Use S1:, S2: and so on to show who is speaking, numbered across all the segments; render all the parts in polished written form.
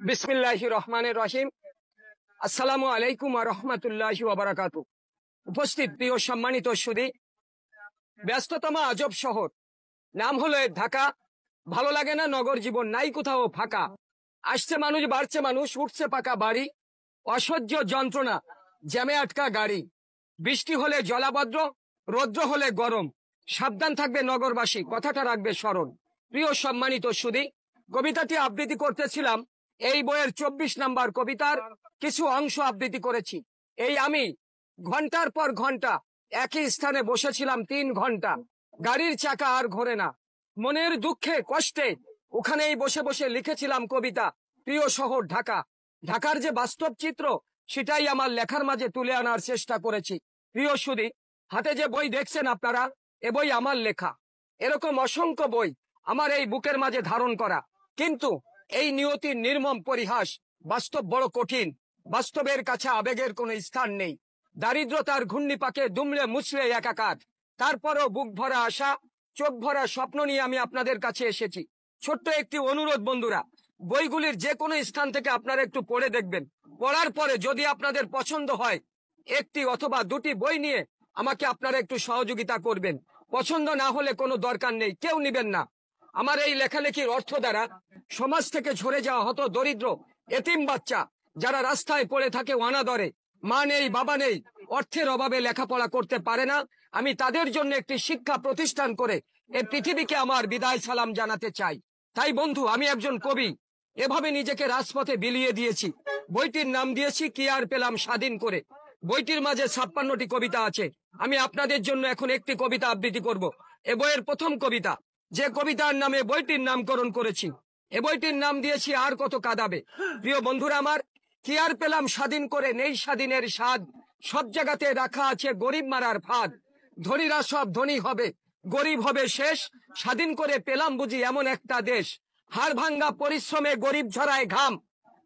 S1: বিসমিল্লাহির রহমানির রহিম। আসসালামু আলাইকুম ওয়া রাহমাতুল্লাহি ওয়া বারাকাতুহু। উপস্থিত প্রিয় সম্মানিত সুধী, ব্যস্ততম আজব শহর, নাম হলো ঢাকা। ভালো লাগে না নগর জীবন, নাই কোথাও ফাঁকা। আসছে মানুষ, বাড়ছে মানুষ, উঠছে পাকা বাড়ি, অসহ্য যন্ত্রণা, জ্যামে আটকা গাড়ি। বৃষ্টি হলে জলাবদ্ধ, রৌদ্র হলে গরম। সাবধান থাকবে নগরবাসী, কথাটা রাখবে স্মরণ। প্রিয় সম্মানিত সুধী, কবিতাটি আবৃত্তি করতেছিলাম। এই বইয়ের 24 নাম্বার কবিতার কিছু অংশ আবৃত্তি করেছি। এই আমি ঘন্টার পর ঘন্টা একই স্থানে বসেছিলাম 3 ঘন্টা। গাড়ির চাকা আর ঘোরে না, মনের দুঃখে কষ্টে ওখানেই বসে বসে লিখেছিলাম কবিতা। প্রিয় শহর ঢাকা, ঢাকার যে বাস্তব চিত্র সেটাই আমার লেখার মাঝে তুলে আনার চেষ্টা করেছি। প্রিয় সুধী, হাতে যে বই দেখছেন আপনারা, এ বই আমার লেখা। এরকম অসংখ্য বই আমার এই বুকের মাঝে ধারণ করা, কিন্তু এই নিয়তির নির্মম পরিহাস। বাস্তব বড় কঠিন, বাস্তবের কাছে আবেগের কোনো স্থান নেই। দারিদ্রতার ঘূর্ণিপাকে দুমড়ে মুচড়ে একাকার। তারপরও বুক ভরা আশা, চোখ ভরা স্বপ্ন নিয়ে আমি আপনাদের কাছে এসেছি। ছোট্ট একটি অনুরোধ বন্ধুরা, বইগুলির যে কোনো স্থান থেকে আপনারা একটু পড়ে দেখবেন। পড়ার পরে যদি আপনাদের পছন্দ হয়, একটি অথবা দুটি বই নিয়ে আমাকে আপনারা একটু সহযোগিতা করবেন। পছন্দ না হলে কোনো দরকার নেই, কেউ নিবেন না। আমার এই লেখালেখির অর্থ দ্বারা সমাজ থেকে ঝরে যাওয়া হতো দরিদ্র এতিম বাচ্চা, যারা রাস্তায় পড়ে থাকে অনাদরে, মা নেই বাবা নেই, অর্থের অভাবে লেখাপড়া করতে পারে না, আমি তাদের জন্য একটি শিক্ষা প্রতিষ্ঠান করে এই পৃথিবীকে আমার বিদায় সালাম জানাতে চাই। তাই বন্ধু, আমি একজন কবি, এভাবে নিজেকে রাজপথে বিলিয়ে দিয়েছি। বইটির নাম দিয়েছি কি আর পেলাম স্বাধীন করে। বইটির মাঝে 56টি কবিতা আছে। আমি আপনাদের জন্য এখন একটি কবিতা আবৃত্তি করব। এ বইয়ের প্রথম কবিতা, যে কবিতার নামে বইটির নামকরণ করেছি। এ বইটির নাম দিয়েছি আর কত কাঁদাবে। প্রিয় বন্ধুরা আমার, কি আর পেলাম স্বাধীন করে, নেই স্বাধীনের স্বাদ। সব জায়গাতে রাখা আছে গরিব মারার ফাঁদ। ধনীরা সব ধনী হবে, গরিব হবে শেষ। স্বাধীন করে পেলাম বুঝি এমন একটা দেশ। হাড় ভাঙ্গা পরিশ্রমে গরিব ঝরায় ঘাম।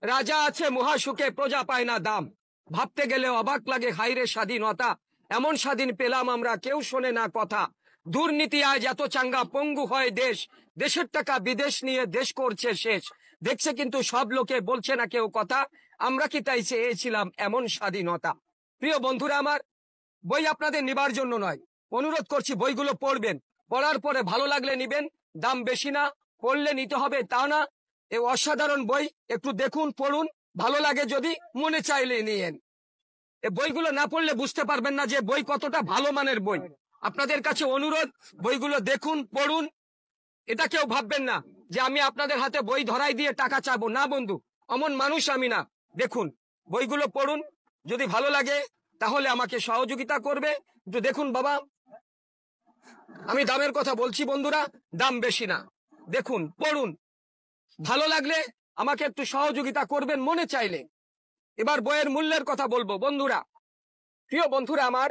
S1: রাজা আছে মহাসুখে, প্রজা পায় না দাম। ভাবতে গেলে অবাক লাগে, হাইরে স্বাধীনতা, এমন স্বাধীন পেলাম আমরা, কেউ শোনে না কথা। দুর্নীতি আজ এত চাঙ্গা, পঙ্গু হয় দেশ। দেশের টাকা বিদেশ নিয়ে দেশ করছে শেষ। দেখছে কিন্তু সব লোকে, বলছে না কেউ কথা। আমরা কি তাই চেয়েছিলাম এমন স্বাধীনতা? প্রিয় বন্ধুরা আমার, বই আপনাদের নিবার জন্য নয়, অনুরোধ করছি বইগুলো পড়বেন। পড়ার পরে ভালো লাগলে নিবেন, দাম বেশি না। পড়লে নিতে হবে তা না। এ অসাধারণ বই, একটু দেখুন, পড়ুন, ভালো লাগে যদি, মনে চাইলে নিয়েন। এ বইগুলো না পড়লে বুঝতে পারবেন না যে বই কতটা ভালো মানের বই। আপনাদের কাছে অনুরোধ, বইগুলো দেখুন, পড়ুন। এটা কেউ ভাববেন না যে আমি আপনাদের হাতে বই ধরাই দিয়ে টাকা চাবো, না বন্ধু, অমন মানুষ আমি না। দেখুন, বইগুলো পড়ুন, যদি ভালো লাগে তাহলে আমাকে সহযোগিতা করবে। একটু দেখুন বাবা, আমি দামের কথা বলছি বন্ধুরা, দাম বেশি না। দেখুন, পড়ুন, ভালো লাগলে আমাকে একটু সহযোগিতা করবেন মনে চাইলে। এবার বইয়ের মূল্যের কথা বলবো বন্ধুরা। প্রিয় বন্ধুরা আমার,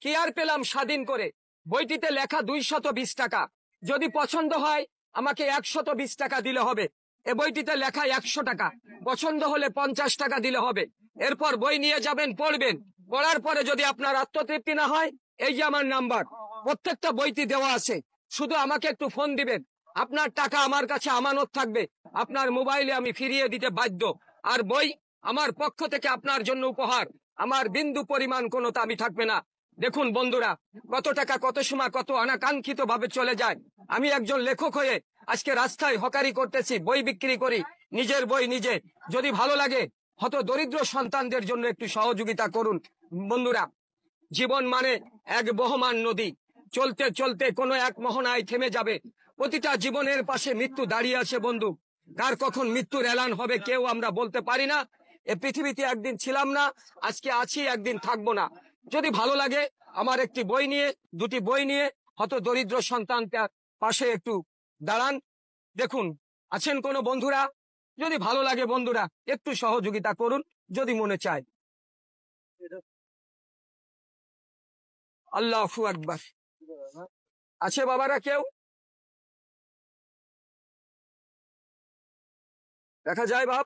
S1: কি আর পেলাম স্বাধীন করে, বইটিতে লেখা 220 টাকা। যদি পছন্দ হয় আমাকে 120 টাকা দিলে হবে। এ বইটিতে লেখা 100 টাকা, পছন্দ হলে 50 টাকা দিলে হবে। এরপর বই নিয়ে যাবেন, পড়বেন। পড়ার পরে যদি আপনার আত্মতৃপ্তি না হয়, এই যে আমার নাম্বার, প্রত্যেকটা বইটি দেওয়া আছে। শুধু আমাকে একটু ফোন দিবেন, আপনার টাকা আমার কাছে আমানত থাকবে। আপনার মোবাইলে আমি ফিরিয়ে দিতে বাধ্য। আর বই আমার পক্ষ থেকে আপনার জন্য উপহার। আমার বিন্দু পরিমাণ কোনো দাবি থাকবে না। দেখুন বন্ধুরা, কত টাকা কত সময় কত অনাকাঙ্ক্ষিত ভাবে চলে যায়। আমি একজন লেখক হয়ে আজকে রাস্তায় হকারি করতেছি, বই বিক্রি করি, নিজের বই নিজে। যদি ভালো লাগে, হত দরিদ্র সন্তানদের জন্য একটু সহযোগিতা করুন বন্ধুরা। জীবন মানে এক বহমান নদী, চলতে চলতে কোনো এক মোহনায় থেমে যাবে। প্রতিটা জীবনের পাশে মৃত্যু দাঁড়িয়ে আছে বন্ধু। কার কখন মৃত্যুর এলান হবে কেউ আমরা বলতে পারি না। এ পৃথিবীতে একদিন ছিলাম না, আজকে আছি, একদিন থাকবো না। যদি ভালো লাগে আমার একটি বই নিয়ে, দুটি বই নিয়ে হত দরিদ্র সন্তানটার পাশে একটু দাঁড়ান। দেখুন, আছেন কোনো বন্ধুরা? যদি ভালো লাগে বন্ধুরা একটু সহযোগিতা করুন যদি মনে চায়। আল্লাহু আকবার। আছে বাবারা কেউ? দেখা যায় বাপ?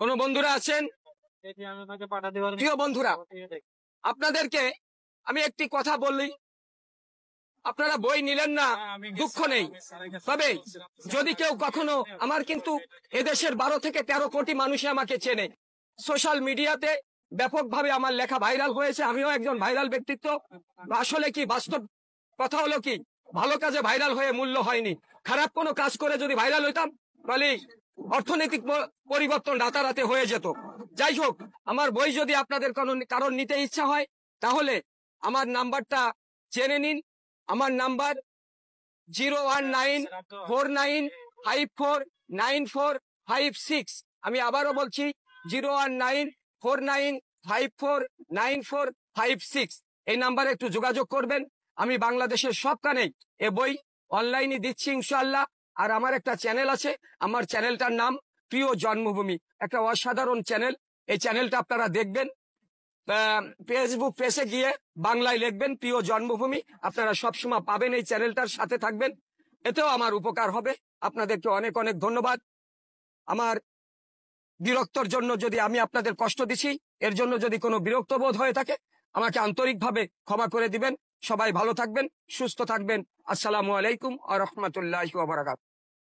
S1: কোন বন্ধুরা আছেন? প্রিয় বন্ধুরা, আপনাদেরকে আমি একটি কথা বলি। আপনারা বই নিলেন না, দুঃখ নেই। তবে যদি কেউ কখনো আমার, কিন্তু এদেশের 12 থেকে 13 কোটি মানুষই আমাকে চেনে। সোশ্যাল মিডিয়াতে ব্যাপকভাবে আমার লেখা ভাইরাল হয়েছে, আমিও একজন ভাইরাল ব্যক্তিত্ব। আসলে কি বাস্তব কথা হলো কি, ভালো কাজে ভাইরাল হয়ে মূল্য হয়নি। খারাপ কোনো কাজ করে যদি ভাইরাল হইতাম তাহলে অর্থনৈতিক পরিবর্তন রাতারাতি হয়ে যেত। যাই হোক, আমার বই যদি আপনাদের কারণ নিতে ইচ্ছা হয় তাহলে আমার নাম্বারটা জেনে নিন। আমার নাম্বার 01949549456। আমি আবারও বলছি 01949549456। এই নাম্বারে একটু যোগাযোগ করবেন। আমি বাংলাদেশের সবখানেই এ বই অনলাইনে দিচ্ছি ইনশাআল্লাহ। আর আমার একটা চ্যানেল আছে, আমার চ্যানেলটার নাম প্রিয় জন্মভূমি, একটা অসাধারণ চ্যানেল। এই চ্যানেলটা আপনারা দেখবেন। ফেসবুক পেজে গিয়ে বাংলায় লিখবেন প্রিয় জন্মভূমি, আপনারা সবসময় পাবেন। এই চ্যানেলটার সাথে থাকবেন, এতেও আমার উপকার হবে। আপনাদেরকে অনেক অনেক ধন্যবাদ। আমার বিরক্তর জন্য যদি আমি আপনাদের কষ্ট দিছি, এর জন্য যদি কোনো বিরক্ত বোধ হয়ে থাকে, আমাকে আন্তরিকভাবে ক্ষমা করে দিবেন। সবাই ভালো থাকবেন, সুস্থ থাকবেন। আসসালামু আলাইকুম ওয়া রাহমাতুল্লাহি ওয়া বারাকাতুহু।